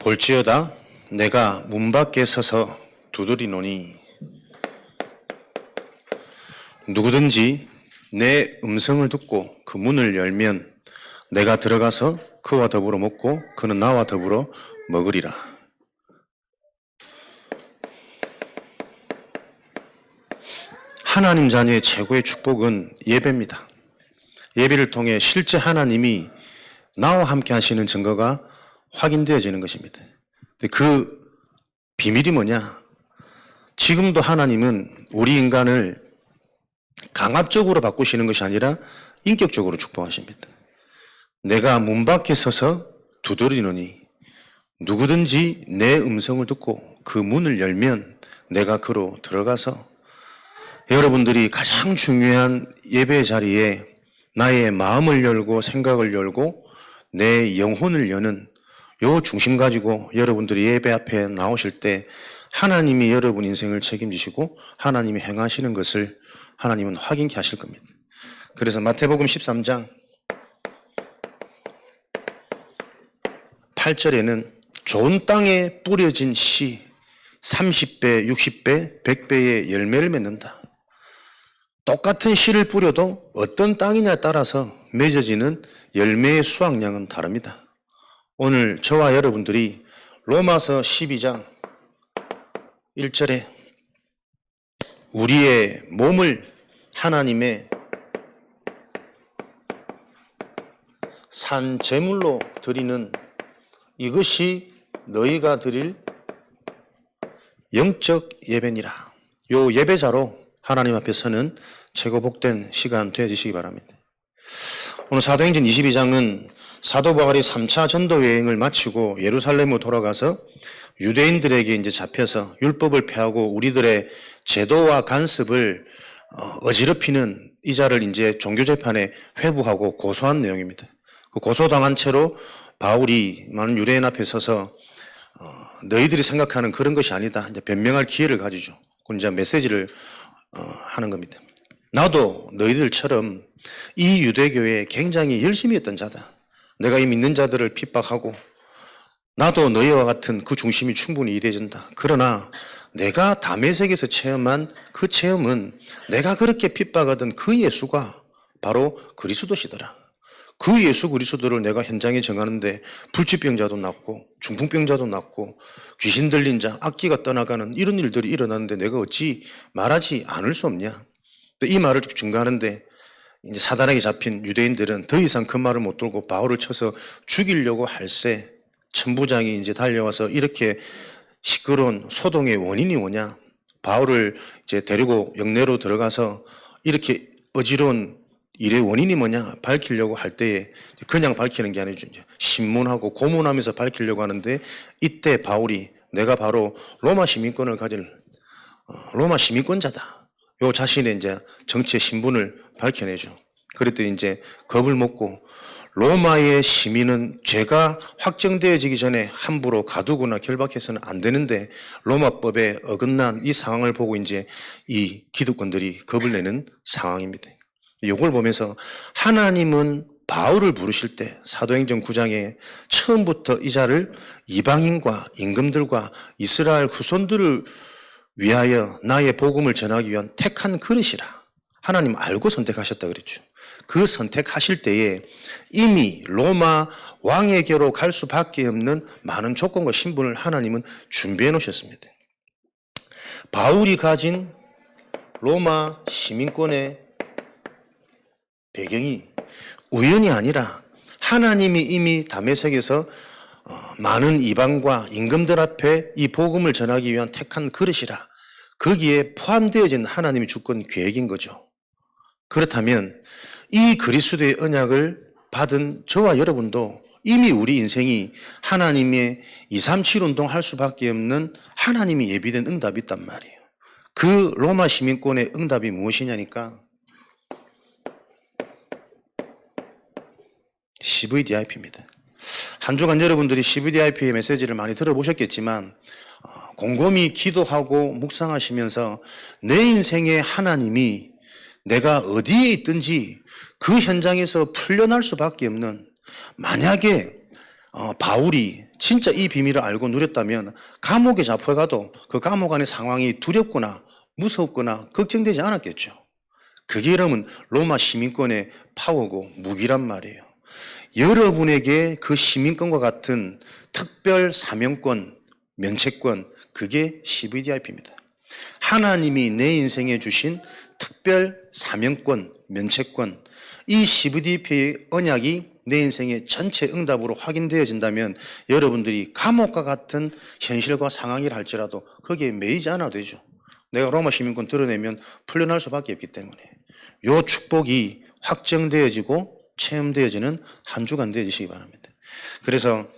볼지어다 내가 문 밖에 서서 두드리노니 누구든지 내 음성을 듣고 그 문을 열면 내가 들어가서 그와 더불어 먹고 그는 나와 더불어 먹으리라. 하나님 자녀의 최고의 축복은 예배입니다. 예배를 통해 실제 하나님이 나와 함께 하시는 증거가 확인되어지는 것입니다. 그 비밀이 뭐냐? 지금도 하나님은 우리 인간을 강압적으로 바꾸시는 것이 아니라 인격적으로 축복하십니다. 내가 문 밖에 서서 두드리노니 누구든지 내 음성을 듣고 그 문을 열면 내가 그로 들어가서 여러분들이 가장 중요한 예배 자리에 나의 마음을 열고 생각을 열고 내 영혼을 여는 요 중심 가지고 여러분들이 예배 앞에 나오실 때 하나님이 여러분 인생을 책임지시고 하나님이 행하시는 것을 하나님은 확인케 하실 겁니다. 그래서 마태복음 13장 8절에는 좋은 땅에 뿌려진 씨 30배, 60배, 100배의 열매를 맺는다. 똑같은 씨를 뿌려도 어떤 땅이냐에 따라서 맺어지는 열매의 수확량은 다릅니다. 오늘 저와 여러분들이 로마서 12장 1절에 우리의 몸을 하나님의 산 제물로 드리는 이것이 너희가 드릴 영적 예배니라. 요 예배자로 하나님 앞에 서는 최고 복된 시간 되어지시기 바랍니다. 오늘 사도행전 22장은 사도 바울이 3차 전도 여행을 마치고 예루살렘으로 돌아가서 유대인들에게 이제 잡혀서 율법을 폐하고 우리들의 제도와 간섭을 어지럽히는 이 자를 이제 종교재판에 회부하고 고소한 내용입니다. 그 고소당한 채로 바울이 많은 유대인 앞에 서서 너희들이 생각하는 그런 것이 아니다. 이제 변명할 기회를 가지죠. 그 이제 메시지를 하는 겁니다. 나도 너희들처럼 이 유대교에 굉장히 열심히 했던 자다. 내가 이 믿는 자들을 핍박하고 나도 너희와 같은 그 중심이 충분히 이루어진다. 그러나 내가 다메섹에서 체험한 그 체험은 내가 그렇게 핍박하던 그 예수가 바로 그리스도시더라. 그 예수 그리스도를 내가 현장에 정하는데 불치병자도 낫고 중풍병자도 낫고 귀신 들린 자, 악기가 떠나가는 이런 일들이 일어나는데 내가 어찌 말하지 않을 수 없냐. 이 말을 증거하는데 이제 사단에게 잡힌 유대인들은 더 이상 그 말을 못 들고 바울을 쳐서 죽이려고 할새 천부장이 이제 달려와서 이렇게 시끄러운 소동의 원인이 뭐냐. 바울을 이제 데리고 영내로 들어가서 이렇게 어지러운 일의 원인이 뭐냐 밝히려고 할 때에 그냥 밝히는 게 아니죠. 신문하고 고문하면서 밝히려고 하는데 이때 바울이 내가 바로 로마 시민권을 가질 로마 시민권자다. 요 자신의 이제 정치의 신분을 밝혀내죠. 그랬더니 이제 겁을 먹고 로마의 시민은 죄가 확정되어지기 전에 함부로 가두거나 결박해서는 안 되는데 로마법에 어긋난 이 상황을 보고 이제 이 기득권들이 겁을 내는 상황입니다. 이걸 보면서 하나님은 바울을 부르실 때 사도행전 9장에 처음부터 이 자를 이방인과 임금들과 이스라엘 후손들을 위하여 나의 복음을 전하기 위한 택한 그릇이라. 하나님 알고 선택하셨다 그랬죠. 그 선택하실 때에 이미 로마 왕에게로 갈 수밖에 없는 많은 조건과 신분을 하나님은 준비해 놓으셨습니다. 바울이 가진 로마 시민권의 배경이 우연이 아니라 하나님이 이미 다메섹에서 많은 이방과 임금들 앞에 이 복음을 전하기 위한 택한 그릇이라 거기에 포함되어진 하나님의 주권 계획인 거죠. 그렇다면 이 그리스도의 언약을 받은 저와 여러분도 이미 우리 인생이 하나님의 237 운동할 수밖에 없는 하나님이 예비된 응답이 있단 말이에요. 그 로마 시민권의 응답이 무엇이냐니까 CVDIP입니다. 한 주간 여러분들이 CVDIP의 메시지를 많이 들어보셨겠지만 곰곰이 기도하고 묵상하시면서 내 인생의 하나님이 내가 어디에 있든지 그 현장에서 풀려날 수밖에 없는 만약에 바울이 진짜 이 비밀을 알고 누렸다면 감옥에 잡혀가도 그 감옥 안의 상황이 두렵거나 무섭거나 걱정되지 않았겠죠. 그게 여러분 로마 시민권의 파워고 무기란 말이에요. 여러분에게 그 시민권과 같은 특별 사명권, 면책권, 그게 CVDIP입니다. 하나님이 내 인생에 주신 특별 사명권, 면책권, 이 CVDIP의 언약이 내 인생의 전체 응답으로 확인되어진다면 여러분들이 감옥과 같은 현실과 상황이라 할지라도 거기에 매이지 않아도 되죠. 내가 로마 시민권 드러내면 풀려날 수밖에 없기 때문에 이 축복이 확정되어지고 체험되어지는 한 주간 되어지시기 바랍니다. 그래서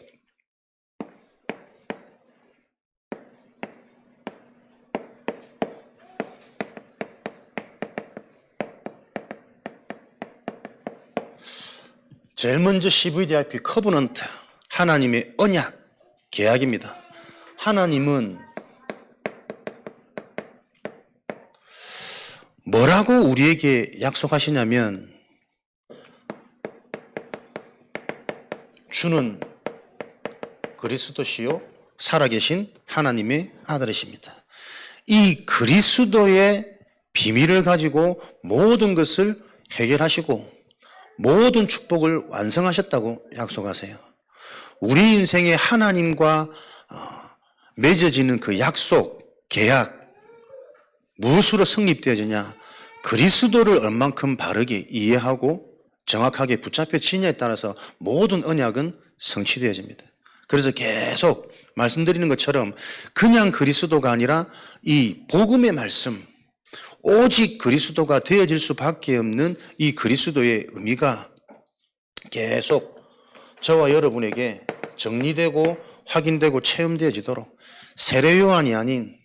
제일 먼저 CVDIP 커버넌트, 하나님의 언약, 계약입니다. 하나님은 뭐라고 우리에게 약속하시냐면 주는 그리스도시요 살아계신 하나님의 아들이십니다. 이 그리스도의 비밀을 가지고 모든 것을 해결하시고 모든 축복을 완성하셨다고 약속하세요. 우리 인생에 하나님과 맺어지는 그 약속, 계약 무엇으로 성립되어지냐? 그리스도를 얼만큼 바르게 이해하고 정확하게 붙잡혀 지냐에 따라서 모든 언약은 성취되어집니다. 그래서 계속 말씀드리는 것처럼 그냥 그리스도가 아니라 이 복음의 말씀, 오직 그리스도가 되어질 수밖에 없는 이 그리스도의 의미가 계속 저와 여러분에게 정리되고 확인되고 체험되어지도록 세례 요한이 아닌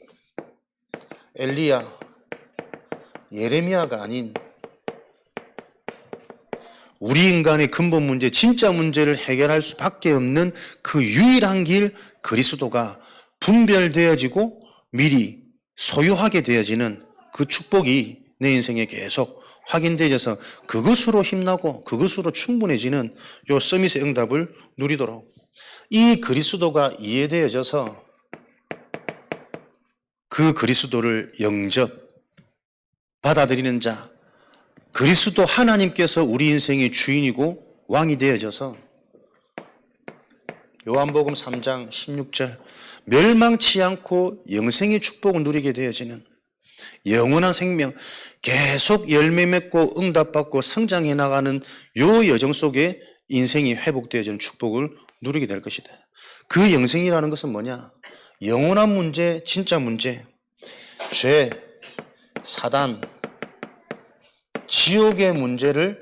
엘리야, 예레미야가 아닌 우리 인간의 근본 문제, 진짜 문제를 해결할 수밖에 없는 그 유일한 길 그리스도가 분별되어지고 미리 소유하게 되어지는 그 축복이 내 인생에 계속 확인되어져서 그것으로 힘나고 그것으로 충분해지는 요 서밋의 응답을 누리도록 이 그리스도가 이해되어져서 그 그리스도를 영접, 받아들이는 자, 그리스도 하나님께서 우리 인생의 주인이고 왕이 되어져서 요한복음 3장 16절 멸망치 않고 영생의 축복을 누리게 되어지는 영원한 생명, 계속 열매 맺고 응답받고 성장해 나가는 요 여정 속에 인생이 회복되어지는 축복을 누리게 될 것이다. 그 영생이라는 것은 뭐냐? 영원한 문제, 진짜 문제, 죄, 사단, 지옥의 문제를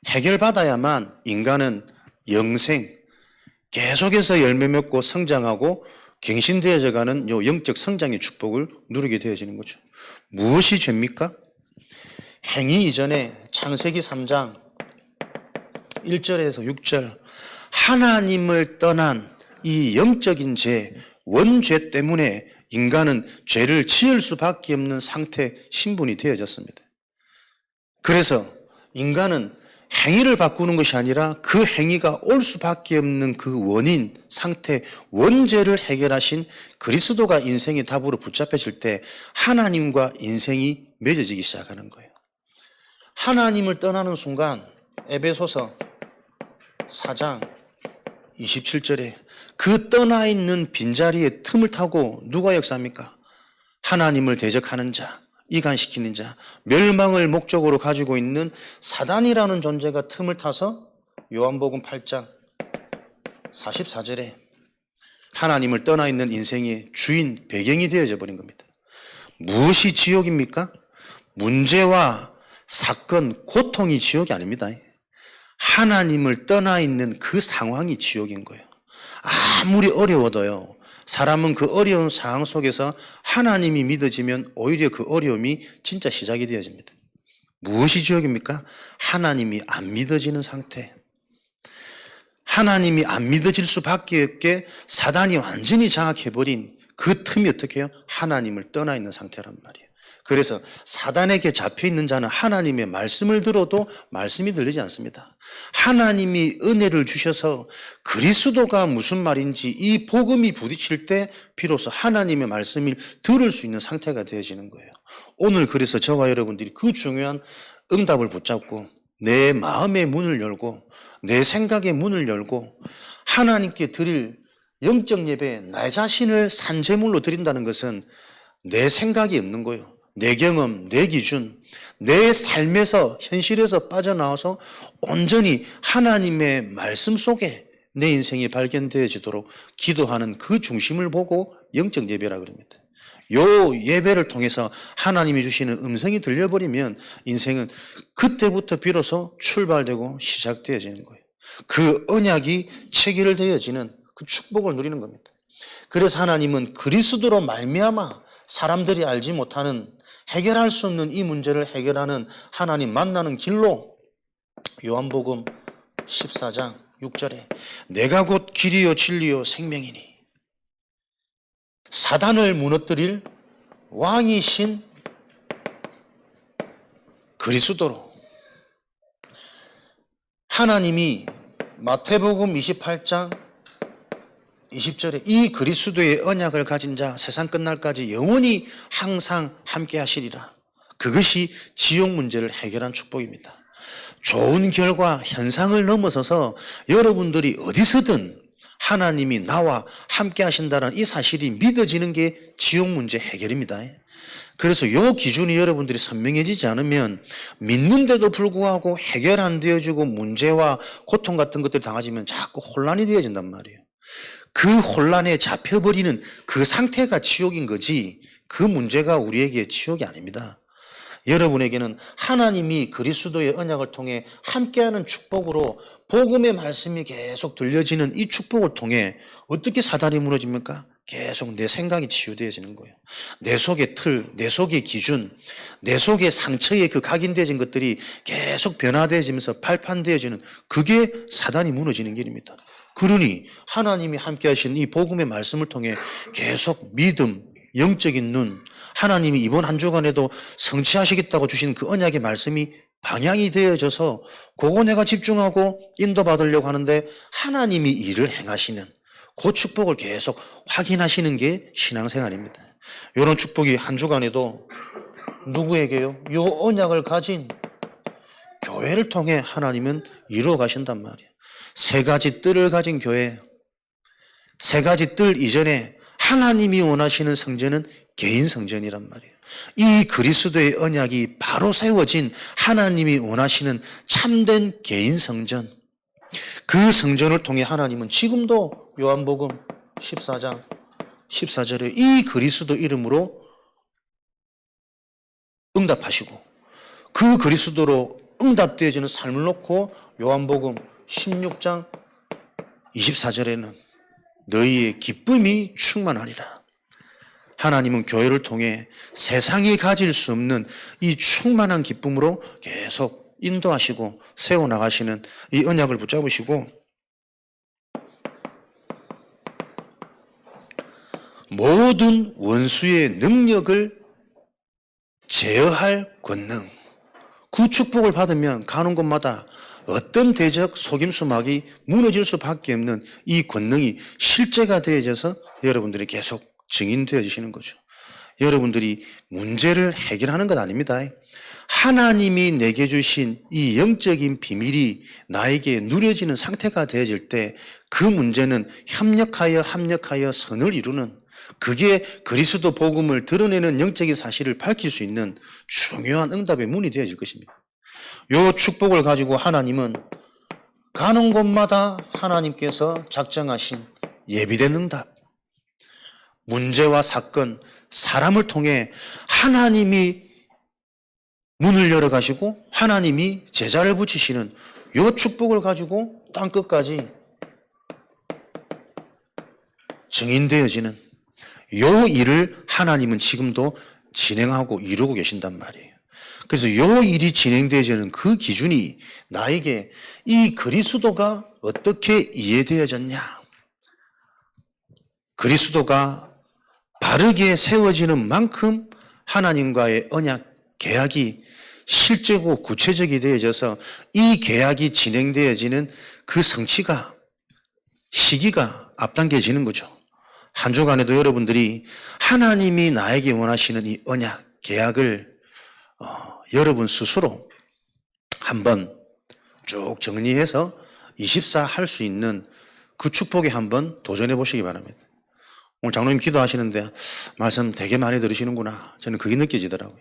해결받아야만 인간은 영생, 계속해서 열매 맺고 성장하고 갱신되어져 가는 요 영적 성장의 축복을 누리게 되어지는 거죠. 무엇이 죄입니까? 행위 이전에 창세기 3장 1절에서 6절 하나님을 떠난 이 영적인 죄, 원죄 때문에 인간은 죄를 지을 수밖에 없는 상태, 신분이 되어졌습니다. 그래서 인간은 행위를 바꾸는 것이 아니라 그 행위가 올 수밖에 없는 그 원인, 상태, 원죄를 해결하신 그리스도가 인생의 답으로 붙잡혀질 때 하나님과 인생이 맺어지기 시작하는 거예요. 하나님을 떠나는 순간 에베소서 4장 27절에 그 떠나 있는 빈자리에 틈을 타고 누가 역사합니까? 하나님을 대적하는 자, 이간시키는 자, 멸망을 목적으로 가지고 있는 사단이라는 존재가 틈을 타서 요한복음 8장 44절에 하나님을 떠나 있는 인생의 주인, 배경이 되어져 버린 겁니다. 무엇이 지옥입니까? 문제와 사건, 고통이 지옥이 아닙니다. 하나님을 떠나 있는 그 상황이 지옥인 거예요. 아무리 어려워도요, 사람은 그 어려운 상황 속에서 하나님이 믿어지면 오히려 그 어려움이 진짜 시작이 되어집니다. 무엇이 지옥입니까? 하나님이 안 믿어지는 상태. 하나님이 안 믿어질 수밖에 없게 사단이 완전히 장악해버린 그 틈이 어떻게 해요? 하나님을 떠나 있는 상태란 말이에요. 그래서 사단에게 잡혀있는 자는 하나님의 말씀을 들어도 말씀이 들리지 않습니다. 하나님이 은혜를 주셔서 그리스도가 무슨 말인지 이 복음이 부딪힐 때 비로소 하나님의 말씀을 들을 수 있는 상태가 되어지는 거예요. 오늘 그래서 저와 여러분들이 그 중요한 응답을 붙잡고 내 마음의 문을 열고 내 생각의 문을 열고 하나님께 드릴 영적 예배에 나 자신을 산제물로 드린다는 것은 내 생각이 없는 거예요. 내 경험, 내 기준, 내 삶에서 현실에서 빠져나와서 온전히 하나님의 말씀 속에 내 인생이 발견되어지도록 기도하는 그 중심을 보고 영적 예배라 그럽니다. 요 예배를 통해서 하나님이 주시는 음성이 들려버리면 인생은 그때부터 비로소 출발되고 시작되어지는 거예요. 그 언약이 체결되어지는 그 축복을 누리는 겁니다. 그래서 하나님은 그리스도로 말미암아 사람들이 알지 못하는 해결할 수 없는 이 문제를 해결하는 하나님 만나는 길로 요한복음 14장 6절에 내가 곧 길이요 진리요 생명이니 사단을 무너뜨릴 왕이신 그리스도로 하나님이 마태복음 28장 20절에 이 그리스도의 언약을 가진 자 세상 끝날까지 영원히 항상 함께 하시리라. 그것이 지옥 문제를 해결한 축복입니다. 좋은 결과 현상을 넘어서서 여러분들이 어디서든 하나님이 나와 함께 하신다는 이 사실이 믿어지는 게 지옥 문제 해결입니다. 그래서 이 기준이 여러분들이 선명해지지 않으면 믿는데도 불구하고 해결 안 되어지고 문제와 고통 같은 것들이 당하지면 자꾸 혼란이 되어진단 말이에요. 그 혼란에 잡혀버리는 그 상태가 지옥인 거지 그 문제가 우리에게 지옥이 아닙니다. 여러분에게는 하나님이 그리스도의 언약을 통해 함께하는 축복으로 복음의 말씀이 계속 들려지는 이 축복을 통해 어떻게 사단이 무너집니까? 계속 내 생각이 치유되어지는 거예요. 내 속의 틀, 내 속의 기준, 내 속의 상처에 그 각인되어진 것들이 계속 변화되어지면서 발판되어지는 그게 사단이 무너지는 길입니다. 그러니 하나님이 함께 하신 이 복음의 말씀을 통해 계속 믿음, 영적인 눈, 하나님이 이번 한 주간에도 성취하시겠다고 주신 그 언약의 말씀이 방향이 되어져서 그거 내가 집중하고 인도받으려고 하는데 하나님이 일을 행하시는 그 축복을 계속 확인하시는 게 신앙생활입니다. 이런 축복이 한 주간에도 누구에게요? 이 언약을 가진 교회를 통해 하나님은 이루어 가신단 말이에요. 세 가지 뜰을 가진 교회, 세 가지 뜰 이전에 하나님이 원하시는 성전은 개인 성전이란 말이에요. 이 그리스도의 언약이 바로 세워진 하나님이 원하시는 참된 개인 성전, 그 성전을 통해 하나님은 지금도 요한복음 14장 14절에 이 그리스도 이름으로 응답하시고 그 그리스도로 응답되어지는 삶을 놓고 요한복음 16장 24절에는 너희의 기쁨이 충만하리라. 하나님은 교회를 통해 세상이 가질 수 없는 이 충만한 기쁨으로 계속 인도하시고 세워나가시는 이 언약을 붙잡으시고 모든 원수의 능력을 제어할 권능, 그 축복을 받으면 가는 곳마다 어떤 대적 속임수막이 무너질 수밖에 없는 이 권능이 실제가 되어져서 여러분들이 계속 증인되어 주시는 거죠. 여러분들이 문제를 해결하는 것 아닙니다. 하나님이 내게 주신 이 영적인 비밀이 나에게 누려지는 상태가 되어질 때 그 문제는 협력하여 선을 이루는, 그게 그리스도 복음을 드러내는 영적인 사실을 밝힐 수 있는 중요한 응답의 문이 되어질 것입니다. 이 축복을 가지고 하나님은 가는 곳마다 하나님께서 작정하신 예비된 응답, 문제와 사건, 사람을 통해 하나님이 문을 열어가시고 하나님이 제자를 붙이시는 이 축복을 가지고 땅끝까지 증인되어지는 이 일을 하나님은 지금도 진행하고 이루고 계신단 말이에요. 그래서 이 일이 진행되어지는 그 기준이 나에게 이 그리스도가 어떻게 이해되어졌냐, 그리스도가 바르게 세워지는 만큼 하나님과의 언약, 계약이 실제고 구체적이 되어져서 이 계약이 진행되어지는 그 성취가, 시기가 앞당겨지는 거죠. 한 주간에도 여러분들이 하나님이 나에게 원하시는 이 언약, 계약을 여러분 스스로 한번 쭉 정리해서 24 할 수 있는 그 축복에 한번 도전해 보시기 바랍니다. 오늘 장로님 기도하시는데 말씀 되게 많이 들으시는구나. 저는 그게 느껴지더라고요.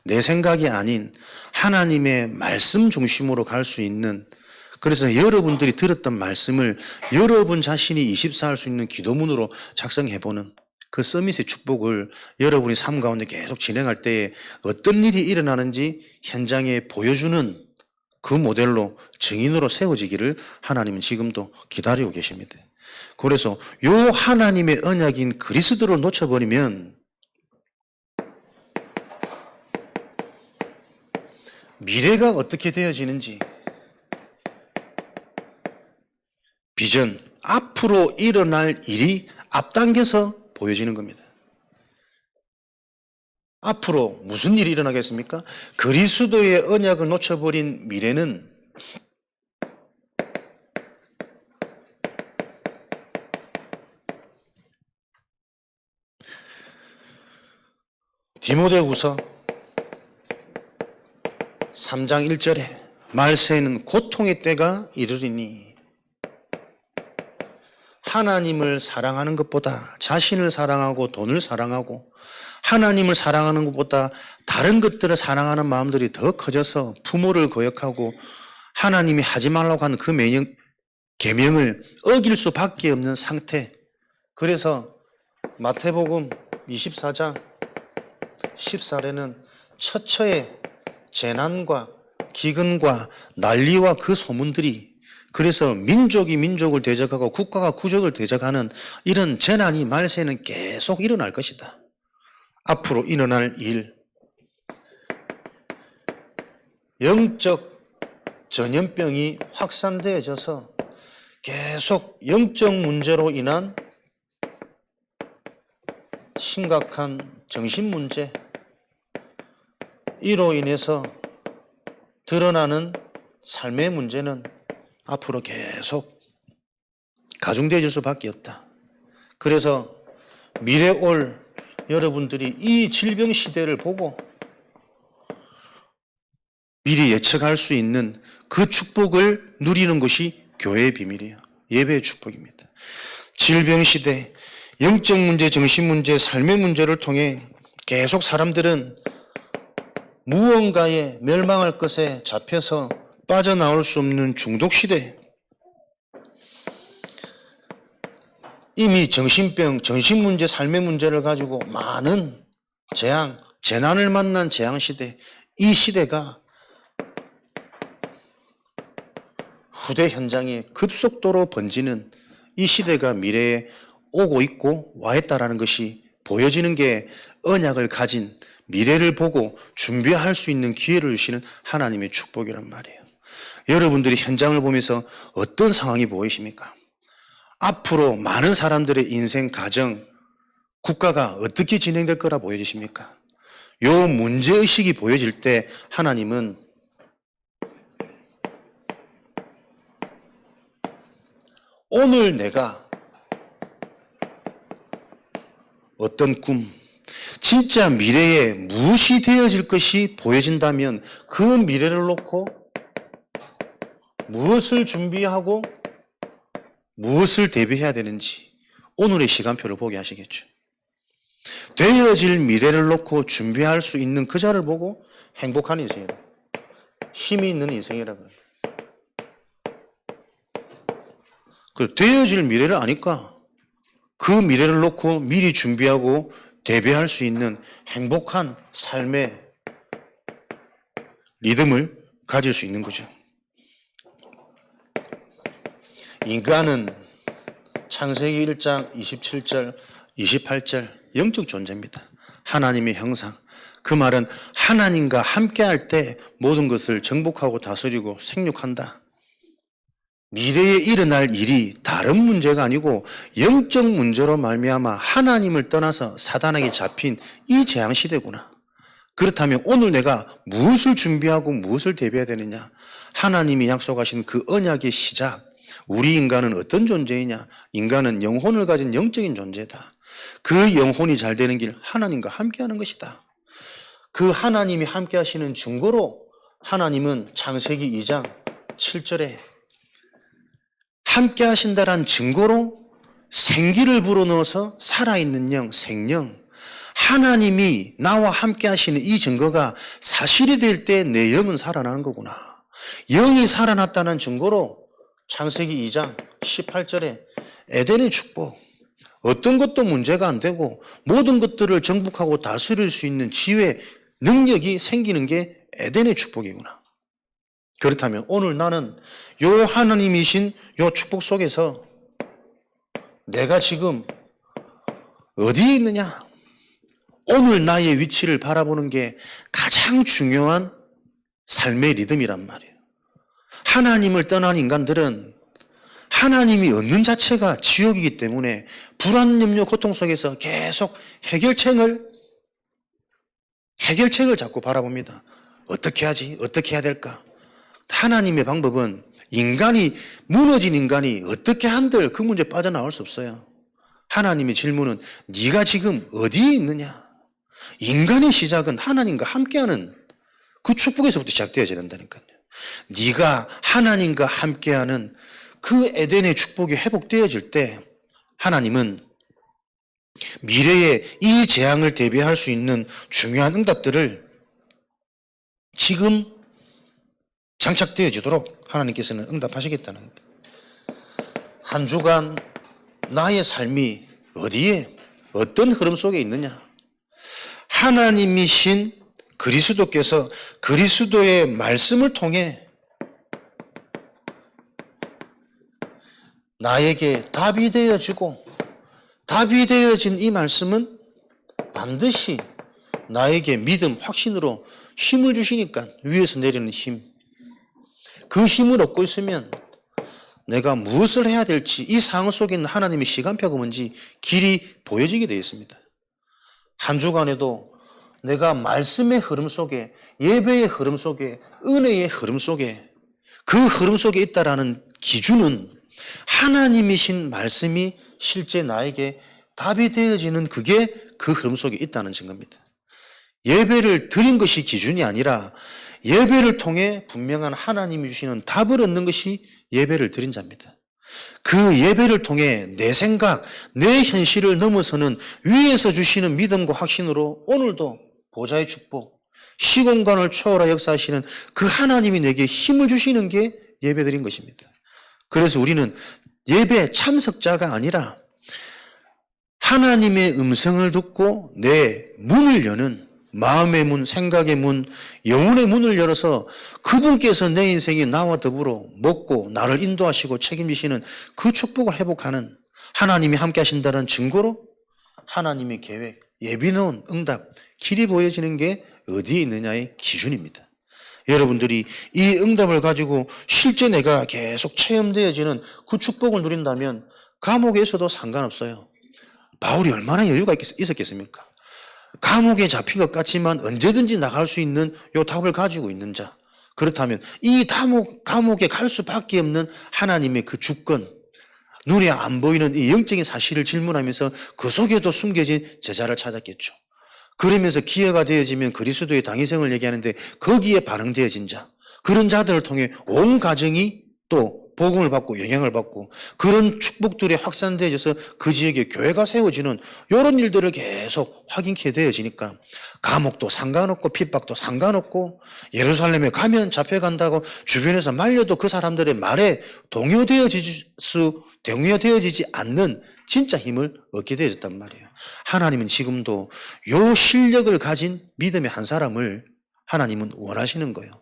내 생각이 아닌 하나님의 말씀 중심으로 갈 수 있는, 그래서 여러분들이 들었던 말씀을 여러분 자신이 24 할 수 있는 기도문으로 작성해보는 그 서밋의 축복을 여러분이 삶 가운데 계속 진행할 때에 어떤 일이 일어나는지 현장에 보여주는 그 모델로 증인으로 세워지기를 하나님은 지금도 기다리고 계십니다. 그래서 요 하나님의 언약인 그리스도를 놓쳐버리면 미래가 어떻게 되어지는지, 비전, 앞으로 일어날 일이 앞당겨서 보여지는 겁니다. 앞으로 무슨 일이 일어나겠습니까? 그리스도의 언약을 놓쳐버린 미래는 디모데후서 3장 1절에 말세에는 고통의 때가 이르리니 하나님을 사랑하는 것보다 자신을 사랑하고 돈을 사랑하고 하나님을 사랑하는 것보다 다른 것들을 사랑하는 마음들이 더 커져서 부모를 거역하고 하나님이 하지 말라고 하는 그 계명을 어길 수밖에 없는 상태. 그래서 마태복음 24장 14절에는 처처의 재난과 기근과 난리와 그 소문들이, 그래서 민족이 민족을 대적하고 국가가 국적을 대적하는 이런 재난이 말세에는 계속 일어날 것이다. 앞으로 일어날 일, 영적 전염병이 확산되어져서 계속 영적 문제로 인한 심각한 정신 문제, 이로 인해서 드러나는 삶의 문제는 앞으로 계속 가중되어질 수밖에 없다. 그래서 미래 올 여러분들이 이 질병 시대를 보고 미리 예측할 수 있는 그 축복을 누리는 것이 교회의 비밀이에요. 예배의 축복입니다. 질병 시대, 영적 문제, 정신 문제, 삶의 문제를 통해 계속 사람들은 무언가에 멸망할 것에 잡혀서 빠져나올 수 없는 중독 시대, 이미 정신병, 정신문제, 삶의 문제를 가지고 많은 재난을 만난 재앙 시대, 이 시대가 후대 현장에 급속도로 번지는 이 시대가 미래에 오고 있고 와 있다라는 것이 보여지는 게 언약을 가진 미래를 보고 준비할 수 있는 기회를 주시는 하나님의 축복이란 말이에요. 여러분들이 현장을 보면서 어떤 상황이 보이십니까? 앞으로 많은 사람들의 인생, 가정, 국가가 어떻게 진행될 거라 보여지십니까? 요 문제의식이 보여질 때 하나님은 오늘 내가 어떤 꿈, 진짜 미래에 무엇이 되어질 것이 보여진다면 그 미래를 놓고 무엇을 준비하고 무엇을 대비해야 되는지 오늘의 시간표를 보게 하시겠죠. 되어질 미래를 놓고 준비할 수 있는 그 자를 보고 행복한 인생이라, 힘이 있는 인생이라고 해요. 그 되어질 미래를 아니까 그 미래를 놓고 미리 준비하고 대비할 수 있는 행복한 삶의 리듬을 가질 수 있는 거죠. 인간은 창세기 1장 27절, 28절 영적 존재입니다. 하나님의 형상. 그 말은 하나님과 함께할 때 모든 것을 정복하고 다스리고 생육한다. 미래에 일어날 일이 다른 문제가 아니고 영적 문제로 말미암아 하나님을 떠나서 사단에게 잡힌 이 재앙 시대구나. 그렇다면 오늘 내가 무엇을 준비하고 무엇을 대비해야 되느냐? 하나님이 약속하신 그 언약의 시작. 우리 인간은 어떤 존재이냐? 인간은 영혼을 가진 영적인 존재다. 그 영혼이 잘 되는 길 하나님과 함께하는 것이다. 그 하나님이 함께하시는 증거로 하나님은 창세기 2장 7절에 함께하신다란 증거로 생기를 불어넣어서 살아있는 영, 생명, 하나님이 나와 함께하시는 이 증거가 사실이 될 때 내 영은 살아나는 거구나. 영이 살아났다는 증거로 창세기 2장 18절에 에덴의 축복, 어떤 것도 문제가 안 되고 모든 것들을 정복하고 다스릴 수 있는 지혜, 능력이 생기는 게 에덴의 축복이구나. 그렇다면 오늘 나는 요 하나님이신 요 축복 속에서 내가 지금 어디에 있느냐? 오늘 나의 위치를 바라보는 게 가장 중요한 삶의 리듬이란 말이에요. 하나님을 떠난 인간들은 하나님이 없는 자체가 지옥이기 때문에 불안, 염려, 고통 속에서 계속 해결책을 자꾸 바라봅니다. 어떻게 하지? 어떻게 해야 될까? 하나님의 방법은 무너진 인간이 어떻게 한들 그 문제 빠져나올 수 없어요. 하나님의 질문은 네가 지금 어디에 있느냐? 인간의 시작은 하나님과 함께하는 그 축복에서부터 시작되어야 된다니까요. 네가 하나님과 함께하는 그 에덴의 축복이 회복되어질 때 하나님은 미래에 이 재앙을 대비할 수 있는 중요한 응답들을 지금 장착되어지도록 하나님께서는 응답하시겠다는 겁니다. 한 주간 나의 삶이 어디에 어떤 흐름 속에 있느냐? 하나님이신 그리스도께서 그리스도의 말씀을 통해 나에게 답이 되어지고 답이 되어진 이 말씀은 반드시 나에게 믿음, 확신으로 힘을 주시니까 위에서 내리는 힘. 그 힘을 얻고 있으면 내가 무엇을 해야 될지 이 상황 속에 있는 하나님의 시간표가 뭔지 길이 보여지게 되어 있습니다. 한 주간에도 내가 말씀의 흐름 속에 예배의 흐름 속에 은혜의 흐름 속에 그 흐름 속에 있다라는 기준은 하나님이신 말씀이 실제 나에게 답이 되어지는 그게 그 흐름 속에 있다는 증거입니다. 예배를 드린 것이 기준이 아니라 예배를 통해 분명한 하나님이 주시는 답을 얻는 것이 예배를 드린 자입니다. 그 예배를 통해 내 생각, 내 현실을 넘어서는 위에서 주시는 믿음과 확신으로 오늘도 보좌의 축복, 시공간을 초월하 역사하시는 그 하나님이 내게 힘을 주시는 게 예배드린 것입니다. 그래서 우리는 예배 참석자가 아니라 하나님의 음성을 듣고 내 문을 여는 마음의 문, 생각의 문, 영혼의 문을 열어서 그분께서 내 인생에 나와 더불어 먹고 나를 인도하시고 책임지시는 그 축복을 회복하는 하나님이 함께 하신다는 증거로 하나님의 계획, 예비 놓은 응답, 길이 보여지는 게 어디에 있느냐의 기준입니다. 여러분들이 이 응답을 가지고 실제 내가 계속 체험되어지는 그 축복을 누린다면 감옥에서도 상관없어요. 바울이 얼마나 여유가 있었겠습니까? 감옥에 잡힌 것 같지만 언제든지 나갈 수 있는 요 답을 가지고 있는 자. 그렇다면 이 감옥에 갈 수밖에 없는 하나님의 그 주권, 눈에 안 보이는 이 영적인 사실을 질문하면서 그 속에도 숨겨진 제자를 찾았겠죠. 그러면서 기회가 되어지면 그리스도의 당위성을 얘기하는데 거기에 반응되어진 자, 그런 자들을 통해 온 가정이 또 복음을 받고 영향을 받고 그런 축복들이 확산되어져서 그 지역에 교회가 세워지는 이런 일들을 계속 확인케 되어지니까 감옥도 상관없고 핍박도 상관없고 예루살렘에 가면 잡혀간다고 주변에서 말려도 그 사람들의 말에 동요되어지지 않는 진짜 힘을 얻게 되어졌단 말이에요. 하나님은 지금도 요 실력을 가진 믿음의 한 사람을 하나님은 원하시는 거예요.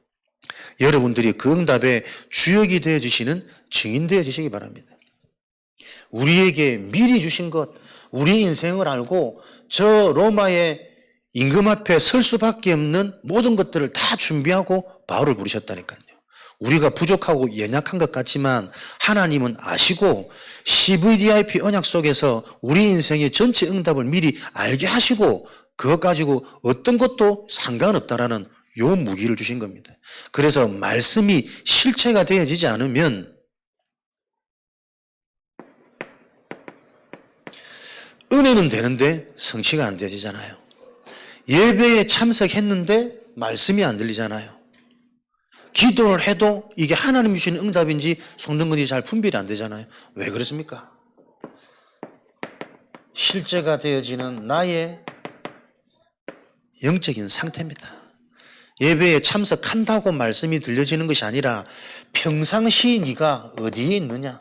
여러분들이 그 응답의 주역이 되어주시는 증인 되어주시기 바랍니다. 우리에게 미리 주신 것, 우리 인생을 알고 저 로마의 임금 앞에 설 수밖에 없는 모든 것들을 다 준비하고 바울을 부르셨다니까요. 우리가 부족하고 연약한 것 같지만 하나님은 아시고 CVDIP 언약 속에서 우리 인생의 전체 응답을 미리 알게 하시고 그것 가지고 어떤 것도 상관없다라는 요 무기를 주신 겁니다. 그래서 말씀이 실체가 되어지지 않으면 은혜는 되는데 성취가 안 되어지잖아요. 예배에 참석했는데 말씀이 안 들리잖아요. 기도를 해도 이게 하나님 주시는 응답인지 속는 건지 잘 분별이 안 되잖아요. 왜 그렇습니까? 실제가 되어지는 나의 영적인 상태입니다. 예배에 참석한다고 말씀이 들려지는 것이 아니라 평상시 네가 어디에 있느냐?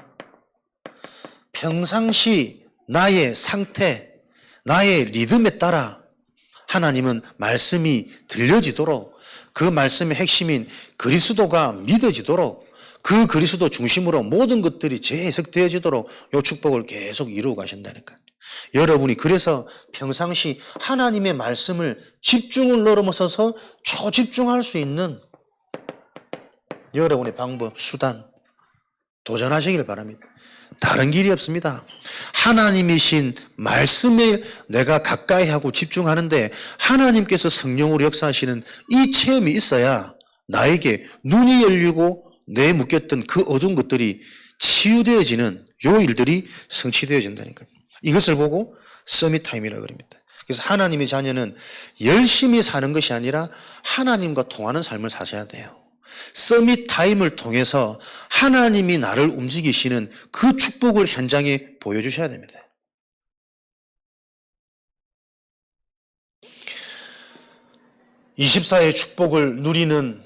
평상시 나의 상태, 나의 리듬에 따라 하나님은 말씀이 들려지도록 그 말씀의 핵심인 그리스도가 믿어지도록 그 그리스도 중심으로 모든 것들이 재해석되어지도록 이 축복을 계속 이루어 가신다니까요. 여러분이 그래서 평상시 하나님의 말씀을 집중을 넘어서서 초집중할 수 있는 여러분의 방법, 수단 도전하시길 바랍니다. 다른 길이 없습니다. 하나님이신 말씀에 내가 가까이 하고 집중하는데 하나님께서 성령으로 역사하시는 이 체험이 있어야 나에게 눈이 열리고 내 묶였던 그 어두운 것들이 치유되어지는 요 일들이 성취되어진다니까요. 이것을 보고 서밋타임이라고 합니다. 그래서 하나님의 자녀는 열심히 사는 것이 아니라 하나님과 통하는 삶을 사셔야 돼요. 서밋타임을 통해서 하나님이 나를 움직이시는 그 축복을 현장에 보여주셔야 됩니다. (24의) 축복을 누리는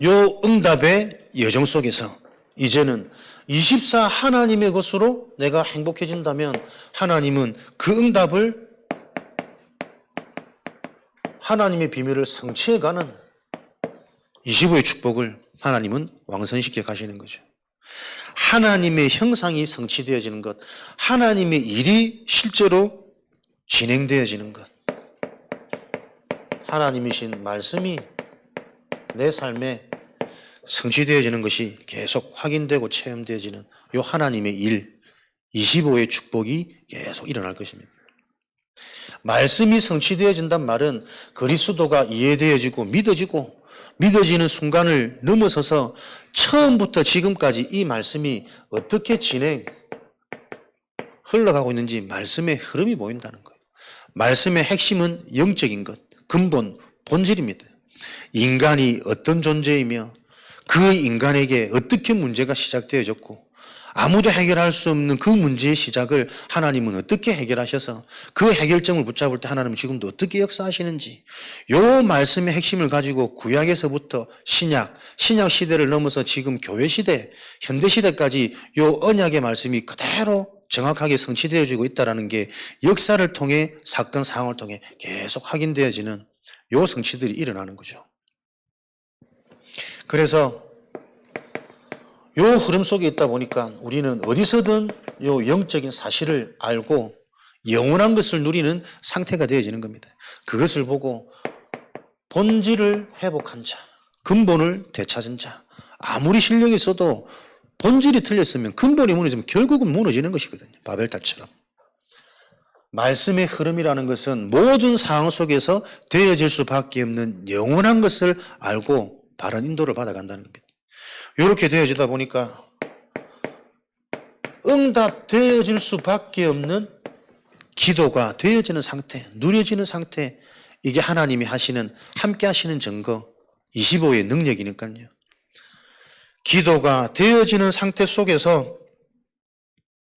요 응답의 여정 속에서 이제는 24 하나님의 것으로 내가 행복해진다면 하나님은 그 응답을 하나님의 비밀을 성취해가는 25의 축복을 하나님은 왕성시켜 가시는 거죠. 하나님의 형상이 성취되어지는 것, 하나님의 일이 실제로 진행되어지는 것, 하나님이신 말씀이 내 삶에 성취되어지는 것이 계속 확인되고 체험되어지는 이 하나님의 일, 25의 축복이 계속 일어날 것입니다. 말씀이 성취되어진단 말은 그리스도가 이해되어지고 믿어지는 순간을 넘어서서 처음부터 지금까지 이 말씀이 어떻게 흘러가고 있는지 말씀의 흐름이 보인다는 거예요. 말씀의 핵심은 영적인 것, 근본, 본질입니다. 인간이 어떤 존재이며 그 인간에게 어떻게 문제가 시작되어졌고 아무도 해결할 수 없는 그 문제의 시작을 하나님은 어떻게 해결하셔서 그 해결점을 붙잡을 때 하나님은 지금도 어떻게 역사하시는지 요 말씀의 핵심을 가지고 구약에서부터 신약 시대를 넘어서 지금 교회 시대, 현대 시대까지 요 언약의 말씀이 그대로 정확하게 성취되어지고 있다는 게 역사를 통해 사건 상황을 통해 계속 확인되어지는 요 성취들이 일어나는 거죠. 그래서 요 흐름 속에 있다 보니까 우리는 어디서든 요 영적인 사실을 알고 영원한 것을 누리는 상태가 되어지는 겁니다. 그것을 보고 본질을 회복한 자, 근본을 되찾은 자, 아무리 실력이 있어도 본질이 틀렸으면 근본이 무너지면 결국은 무너지는 것이거든요. 바벨탑처럼. 말씀의 흐름이라는 것은 모든 상황 속에서 되어질 수밖에 없는 영원한 것을 알고 바른 인도를 받아간다는 겁니다. 이렇게 되어지다 보니까 응답되어질 수밖에 없는 기도가 되어지는 상태, 누려지는 상태, 이게 하나님이 함께 하시는 증거, 25의 능력이니까요. 기도가 되어지는 상태 속에서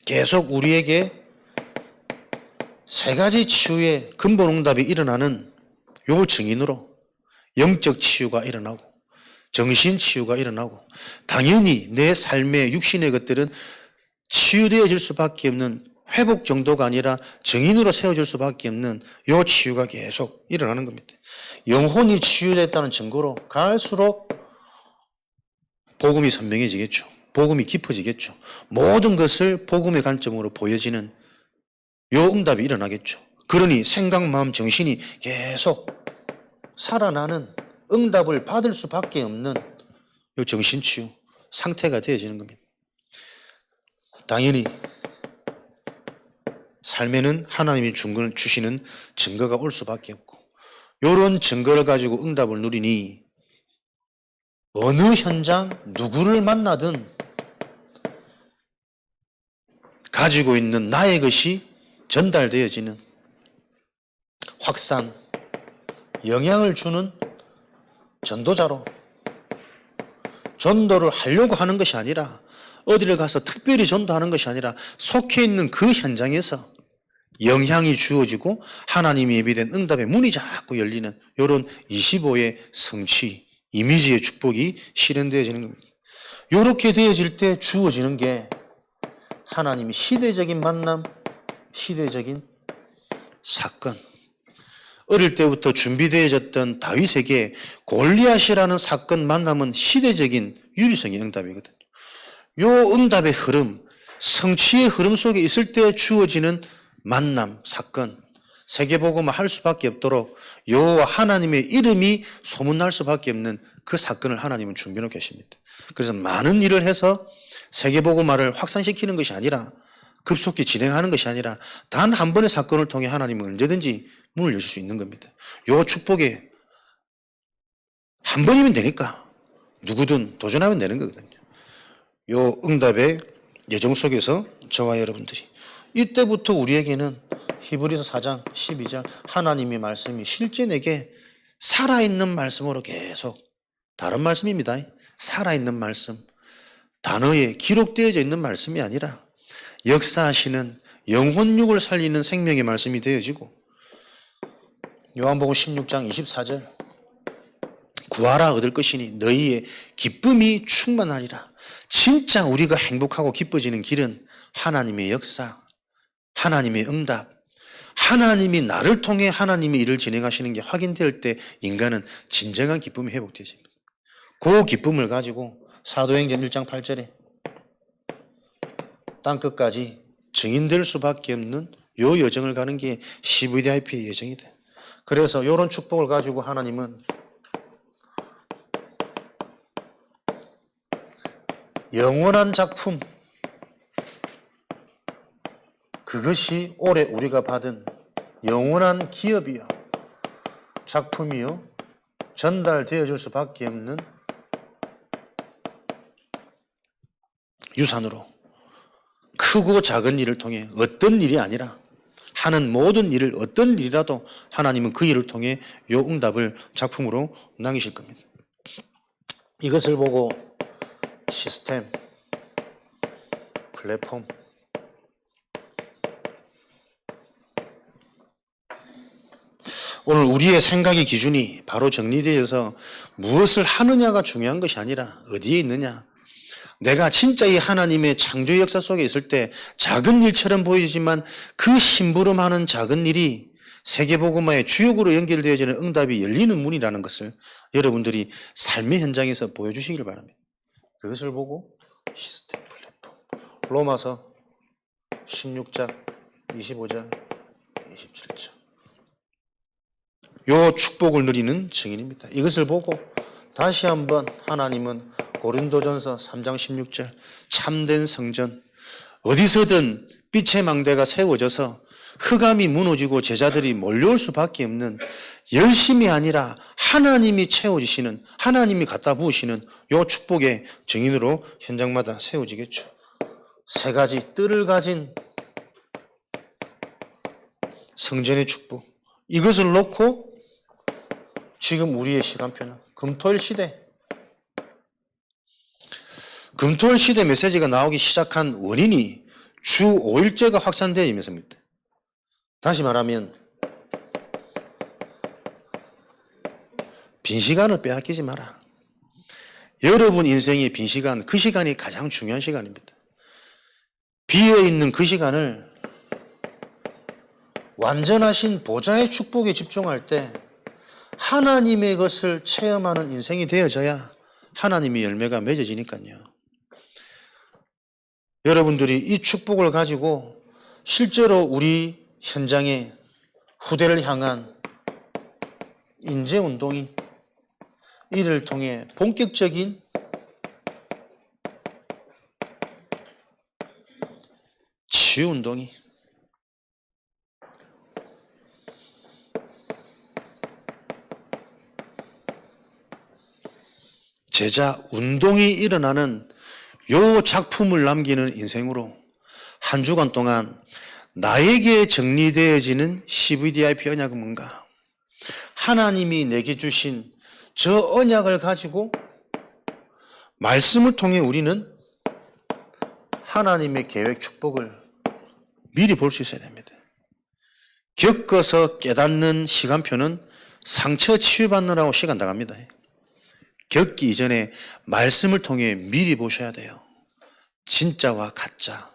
계속 우리에게 세 가지 치유의 근본 응답이 일어나는 요 증인으로 영적 치유가 일어나고 정신 치유가 일어나고 당연히 내 삶의 육신의 것들은 치유되어질 수밖에 없는 회복 정도가 아니라 증인으로 세워질 수밖에 없는 요 치유가 계속 일어나는 겁니다. 영혼이 치유됐다는 증거로 갈수록 복음이 선명해지겠죠. 복음이 깊어지겠죠. 모든 것을 복음의 관점으로 보여지는 요 응답이 일어나겠죠. 그러니 생각, 마음, 정신이 계속 살아나는 응답을 받을 수밖에 없는 요 정신치유 상태가 되어지는 겁니다. 당연히 삶에는 하나님이 주시는 증거가 올 수밖에 없고, 이런 증거를 가지고 응답을 누리니 어느 현장 누구를 만나든 가지고 있는 나의 것이 전달되어지는, 확산, 영향을 주는 전도자로, 전도를 하려고 하는 것이 아니라, 어디를 가서 특별히 전도하는 것이 아니라 속해 있는 그 현장에서 영향이 주어지고 하나님이 예비된 응답의 문이 자꾸 열리는 이런 25의 성취, 이미지의 축복이 실현되어지는 겁니다. 이렇게 되어질 때 주어지는 게 하나님이 시대적인 만남, 시대적인 사건. 어릴 때부터 준비되어졌던 다윗에게 골리앗이라는 사건 만남은 시대적인 유리성의 응답이거든요. 요 응답의 흐름, 성취의 흐름 속에 있을 때 주어지는 만남, 사건, 세계복음을 할 수밖에 없도록 여호와 하나님의 이름이 소문날 수밖에 없는 그 사건을 하나님은 준비해 계십니다. 그래서 많은 일을 해서 세계복음화를 확산시키는 것이 아니라, 급속히 진행하는 것이 아니라 단 한 번의 사건을 통해 하나님은 언제든지 문을 여실 수 있는 겁니다. 요 축복에 한 번이면 되니까 누구든 도전하면 되는 거거든요. 요 응답의 예정 속에서 저와 여러분들이, 이때부터 우리에게는 히브리서 4장 12절 하나님의 말씀이 실제 내게 살아있는 말씀으로 계속, 다른 말씀입니다. 살아있는 말씀, 단어에 기록되어져 있는 말씀이 아니라 역사하시는 영혼육을 살리는 생명의 말씀이 되어지고, 요한복음 16장 24절 구하라 얻을 것이니 너희의 기쁨이 충만하리라. 진짜 우리가 행복하고 기뻐지는 길은 하나님의 역사, 하나님의 응답, 하나님이 나를 통해 하나님의 일을 진행하시는 게 확인될 때 인간은 진정한 기쁨이 회복되어집니다. 그 기쁨을 가지고 사도행전 1장 8절에 땅끝까지 증인될 수밖에 없는 요 여정을 가는 게 CVDIP의 여정이다. 그래서 이런 축복을 가지고 하나님은 영원한 작품, 그것이 올해 우리가 받은 영원한 기업이요, 작품이요, 전달되어 줄 수밖에 없는 유산으로, 크고 작은 일을 통해, 어떤 일이 아니라 하는 모든 일을, 어떤 일이라도 하나님은 그 일을 통해 요 응답을 작품으로 남기실 겁니다. 이것을 보고 시스템, 플랫폼, 오늘 우리의 생각의 기준이 바로 정리되어서 무엇을 하느냐가 중요한 것이 아니라 어디에 있느냐. 내가 진짜 이 하나님의 창조 역사 속에 있을 때 작은 일처럼 보이지만 그 심부름하는 작은 일이 세계복음화의 주역으로 연결되어지는 응답이 열리는 문이라는 것을 여러분들이 삶의 현장에서 보여주시길 바랍니다. 그것을 보고 시스템, 플랫폼, 로마서 16장 25절 27절 요 축복을 누리는 증인입니다. 이것을 보고 다시 한번 하나님은 고린도전서 3장 16절 참된 성전, 어디서든 빛의 망대가 세워져서 흑암이 무너지고 제자들이 몰려올 수밖에 없는, 열심이 아니라 하나님이 채워주시는, 하나님이 갖다 부으시는 요 축복의 증인으로 현장마다 세워지겠죠. 세 가지 뜰을 가진 성전의 축복, 이것을 놓고 지금 우리의 시간표는 금토일 시대, 금토일 시대 메시지가 나오기 시작한 원인이 주 5일제가 확산되어지면서입니다. 다시 말하면 빈 시간을 빼앗기지 마라. 여러분 인생의 빈 시간, 그 시간이 가장 중요한 시간입니다. 비어있는 그 시간을 완전하신 보좌의 축복에 집중할 때 하나님의 것을 체험하는 인생이 되어져야 하나님의 열매가 맺어지니까요. 여러분들이 이 축복을 가지고 실제로 우리 현장에 후대를 향한 인재운동이, 이를 통해 본격적인 치유운동이 제자 운동이 일어나는 요 작품을 남기는 인생으로 한 주간 동안 나에게 정리되어지는 CVDIP 언약은 뭔가? 하나님이 내게 주신 저 언약을 가지고 말씀을 통해 우리는 하나님의 계획 축복을 미리 볼 수 있어야 됩니다. 겪어서 깨닫는 시간표는 상처 치유받느라고 시간 나갑니다. 겪기 이전에 말씀을 통해 미리 보셔야 돼요. 진짜와 가짜,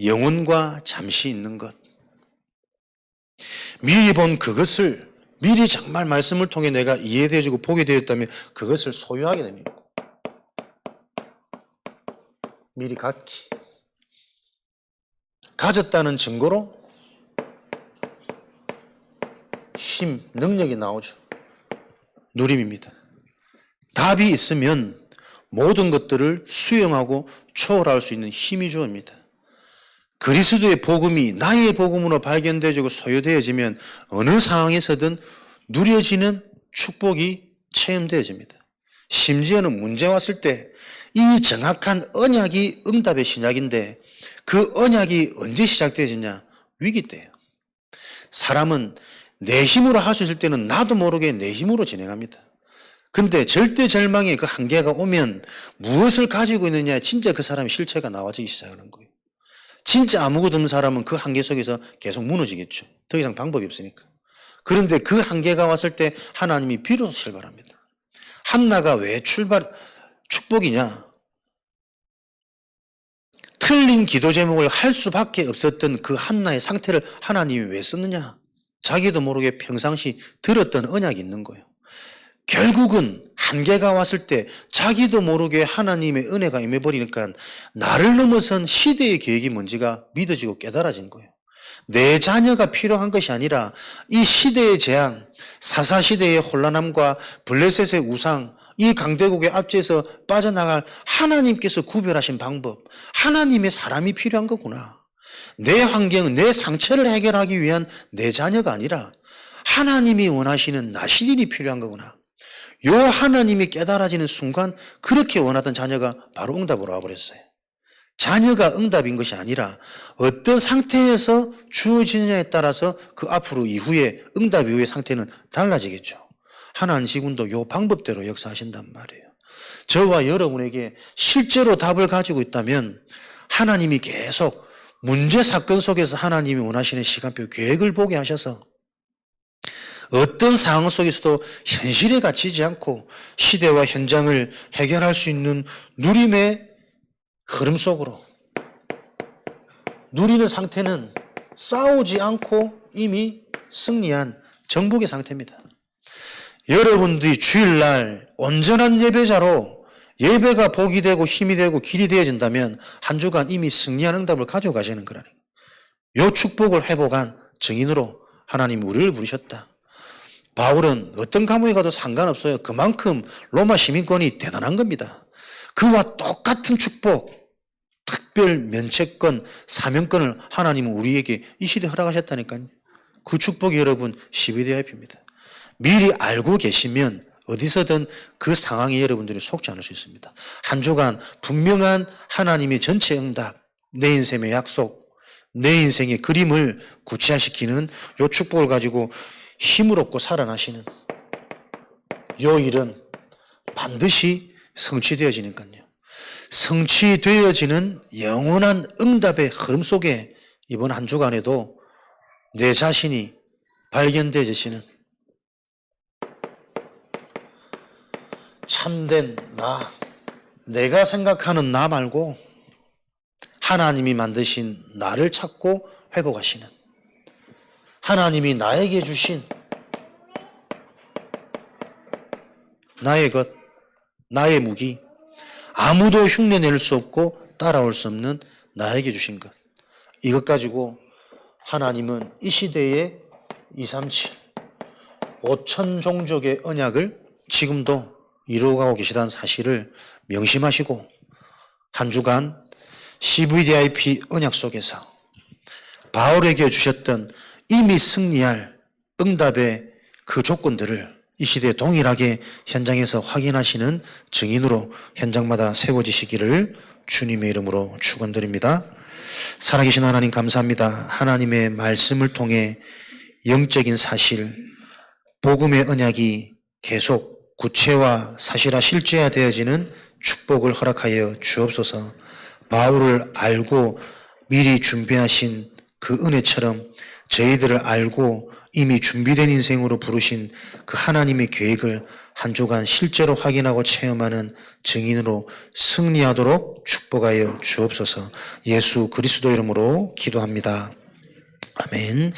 영혼과 잠시 있는 것. 미리 본 그것을 미리 정말 말씀을 통해 내가 이해되어지고 보게 되었다면 그것을 소유하게 됩니다. 미리 갖기. 가졌다는 증거로 힘, 능력이 나오죠. 누림입니다. 답이 있으면 모든 것들을 수용하고 초월할 수 있는 힘이 주어집니다. 그리스도의 복음이 나의 복음으로 발견되어지고 소유되어지면 어느 상황에서든 누려지는 축복이 체험되어집니다. 심지어는 문제 왔을 때 이 정확한 언약이 응답의 시작인데 그 언약이 언제 시작되어지냐? 위기 때예요. 사람은 내 힘으로 할 수 있을 때는 나도 모르게 내 힘으로 진행합니다. 근데 절대절망의 그 한계가 오면 무엇을 가지고 있느냐에 진짜 그 사람의 실체가 나와지기 시작하는 거예요. 진짜 아무것도 없는 사람은 그 한계 속에서 계속 무너지겠죠. 더 이상 방법이 없으니까. 그런데 그 한계가 왔을 때 하나님이 비로소 출발합니다. 한나가 왜 축복이냐? 틀린 기도 제목을 할 수밖에 없었던 그 한나의 상태를 하나님이 왜 썼느냐? 자기도 모르게 평상시 들었던 언약이 있는 거예요. 결국은 한계가 왔을 때 자기도 모르게 하나님의 은혜가 임해버리니까 나를 넘어선 시대의 계획이 뭔지가 믿어지고 깨달아진 거예요. 내 자녀가 필요한 것이 아니라 이 시대의 재앙, 사사시대의 혼란함과 블레셋의 우상, 이 강대국의 압제에서 빠져나갈 하나님께서 구별하신 방법, 하나님의 사람이 필요한 거구나. 내 환경, 내 상처를 해결하기 위한 내 자녀가 아니라 하나님이 원하시는 나시린이 필요한 거구나. 요 하나님이 깨달아지는 순간 그렇게 원하던 자녀가 바로 응답으로 와버렸어요. 자녀가 응답인 것이 아니라 어떤 상태에서 주어지느냐에 따라서 그 앞으로 이후에 응답 이후의 상태는 달라지겠죠. 하나님 지금도 요 방법대로 역사하신단 말이에요. 저와 여러분에게 실제로 답을 가지고 있다면 하나님이 계속 문제 사건 속에서 하나님이 원하시는 시간표 계획을 보게 하셔서 어떤 상황 속에서도 현실에 갇히지 않고 시대와 현장을 해결할 수 있는 누림의 흐름 속으로 누리는 상태는 싸우지 않고 이미 승리한 정복의 상태입니다. 여러분들이 주일날 온전한 예배자로 예배가 복이 되고 힘이 되고 길이 되어진다면 한 주간 이미 승리한 응답을 가지고 가시는 거라는 거예요. 이 축복을 회복한 증인으로 하나님 우리를 부르셨다. 바울은 어떤 감옥에 가도 상관없어요. 그만큼 로마 시민권이 대단한 겁니다. 그와 똑같은 축복, 특별 면책권, 사명권을 하나님은 우리에게 이 시대에 허락하셨다니까요. 그 축복이 여러분 CVDIP입니다. 미리 알고 계시면 어디서든 그 상황에 여러분들이 속지 않을 수 있습니다. 한 주간 분명한 하나님의 전체 응답, 내 인생의 약속, 내 인생의 그림을 구체화시키는 이 축복을 가지고 힘을 얻고 살아나시는 요 일은 반드시 성취되어지니까요. 성취되어지는 영원한 응답의 흐름 속에 이번 한 주간에도 내 자신이 발견되어지시는 참된 나, 내가 생각하는 나 말고 하나님이 만드신 나를 찾고 회복하시는 하나님이 나에게 주신 나의 것, 나의 무기, 아무도 흉내낼 수 없고 따라올 수 없는 나에게 주신 것. 이것 가지고 하나님은 이 시대에 237, 5천 종족의 언약을 지금도 이루어가고 계시다는 사실을 명심하시고 한 주간 CVDIP 언약 속에서 바울에게 주셨던 이미 승리할 응답의 그 조건들을 이 시대에 동일하게 현장에서 확인하시는 증인으로 현장마다 세워지시기를 주님의 이름으로 축원드립니다. 살아계신 하나님 감사합니다. 하나님의 말씀을 통해 영적인 사실, 복음의 언약이 계속 구체화, 사실화, 실제화 되어지는 축복을 허락하여 주옵소서. 바울을 알고 미리 준비하신 그 은혜처럼 저희들을 알고 이미 준비된 인생으로 부르신 그 하나님의 계획을 한 주간 실제로 확인하고 체험하는 증인으로 승리하도록 축복하여 주옵소서. 예수 그리스도 이름으로 기도합니다. 아멘.